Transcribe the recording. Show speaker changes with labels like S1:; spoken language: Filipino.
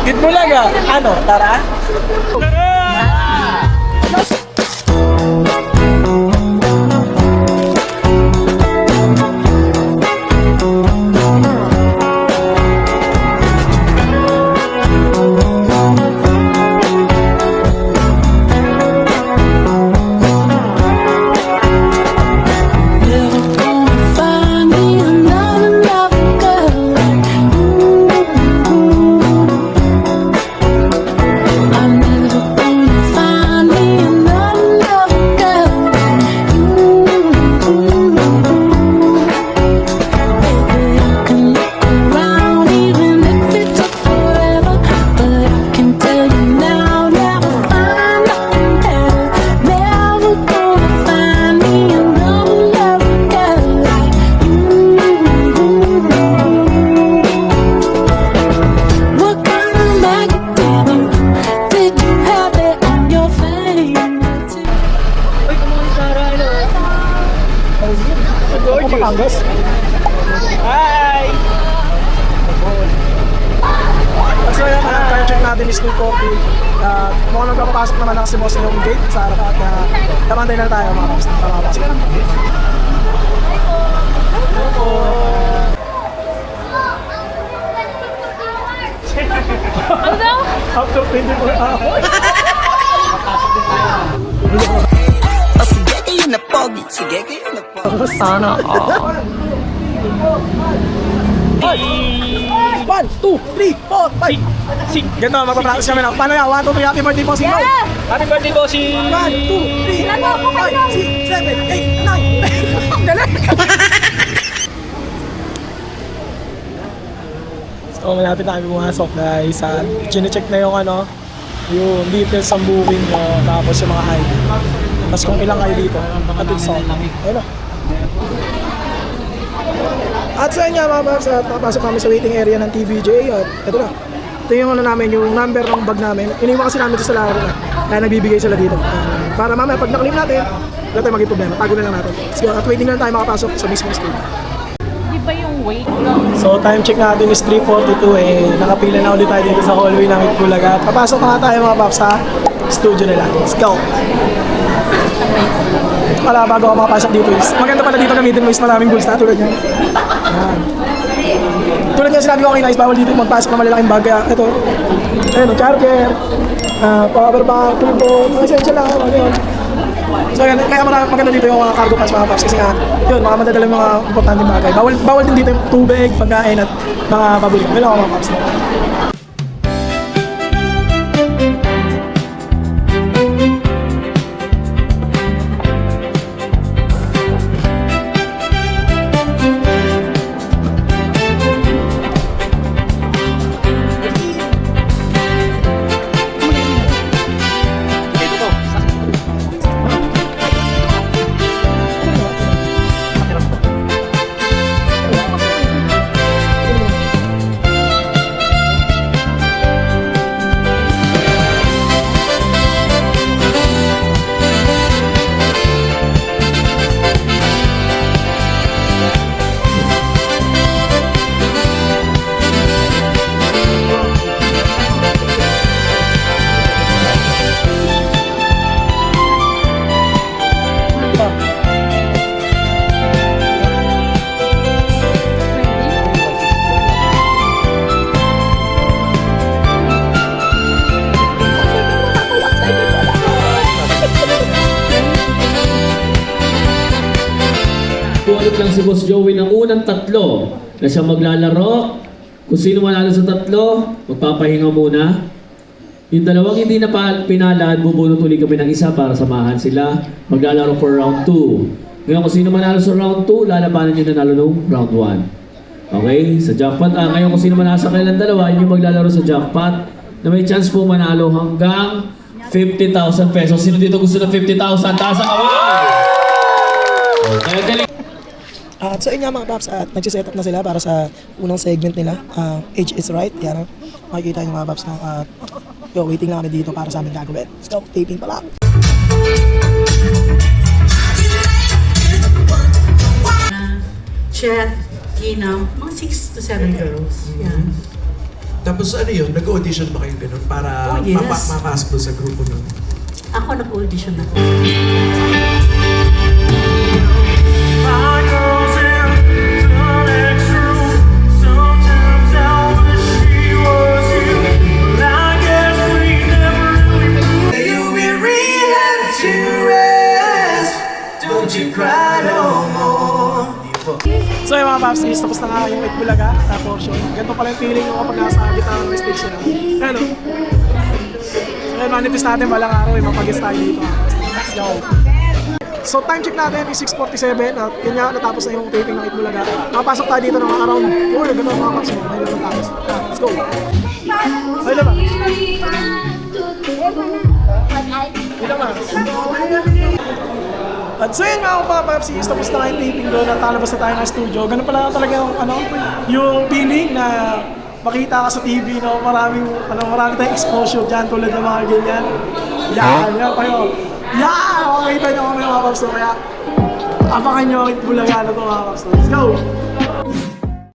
S1: Itbulaga. Ano? Tara? Batangas. Hi! So yan, time check natin is 2:40. Mukhang nagpapapasok naman ang si boss yung gate sa harap at tamantay na tayo mga kaps. Makapasok.
S2: Ano daw?
S1: After 24 hours.
S2: Sana all.
S1: 1, 2, 3, 4, 5, 6. Ganito, magpapractice kami na. Paano yan? 1, 2, 3, happy birthday po si Mo!
S3: Happy birthday po si...
S1: 1, 2, 3, 4, 5, 6, 7, 8, 9. Galing! So, malapit na kami pumasok guys. Chine-check na yung yung details ng booking mo, tapos yung mga ID. Tapos kung ilang kayo dito, atid sa ayun na. At sa inyo mga paps, at nakapasok kami sa waiting area ng TVJ at ito na. Ito yung namin, yung number ng bag namin. Iniwan kasi namin ito sa laro na. Kaya nagbibigay sila dito. Para mamaya pag naklaim natin, wala tayong maging problema. Tago na lang natin. So, at waiting na lang tayo makapasok sa mismong screen.
S2: Di ba yung wait?
S1: So time check natin is 3:42 nakapila na ulit tayo dito sa hallway ng Itbulaga. At papasok na nga tayo mga paps sa studio nila. Let's go! Para bago ako makapasok dito is maganda pala dito gamitin mo is maraming goals na tulad yan. Yan. Tulad yan sinabi ko kanina is bawal dito magpasok na malalaking bag. Ito, ayun, charger, power bank, tubo, mga essential lang. Yun. So yan, kaya maganda dito yung mga cargo pants mga paps kasi nga yun, mga madadala yung mga importanteng bagay. Bawal din dito yung tubig, pagkain at mga paborito. Yun lang mga paps.
S3: Pumunod lang si Boss Joey ng unang tatlo na siya maglalaro. Kung sino manalo sa tatlo, magpapahinga muna. Yung dalawang hindi na pinalad, bubunot ulit kami ng isa para samahan sila. Maglalaro for round 2. Ngayon kung sino manalo sa round 2, lalabanan yung nanalo nung round 1. Okay? Sa jackpot. Ngayon kung sino manalo sa kanilang dalawa, yun yung maglalaro sa jackpot na may chance po manalo hanggang 50,000 pesos. Sino dito gusto ng 50,000? Taas ang kaway! Okay, galing.
S1: At sa inyo mga paps, at nag-set up na sila para sa unang segment nila, Age is Right. Yan, makikita nyo mga paps na waiting lang kami dito para sa aming gagawin. Let's go, taping pala.
S4: Chet, Gina, mga 6 to 7 girls. Yan. Tapos ano yun, nag-audition ba kayo ganun para
S5: Oh, yes.
S4: mapasok doon sa grupo nun?
S5: Ako nag-audition ako.
S1: So yung mga Papsis, tapos na nga yung Wait Bulaga na portion. Ganito pala yung feeling ko kapag nasa gitna ng stage na. Ano? Ngayon, manifest natin balang araw yung mapag-guest tayo dito. Let's go! So time check natin is 6:47 at yun nga, natapos na yung taping ng Wait Bulaga. Makapasok tayo dito ng around 4, gano'n mga Papsis. Ngayon na natapos. Let's go! Ay na ba? Ay na ba? At so yun nga mga Papsis, tapos na yung taping doon at talabas na tayo ng studio. Ganun pala talaga yung, yung feeling na makita ka sa TV, no? Marami tayong exposure dyan tulad ng mga ganyan. Yan kayo. Yan! Makikita nyo kami mga Papsis. Kaya abangan nyo ang Bulaga na ito mga Papsis. Let's go!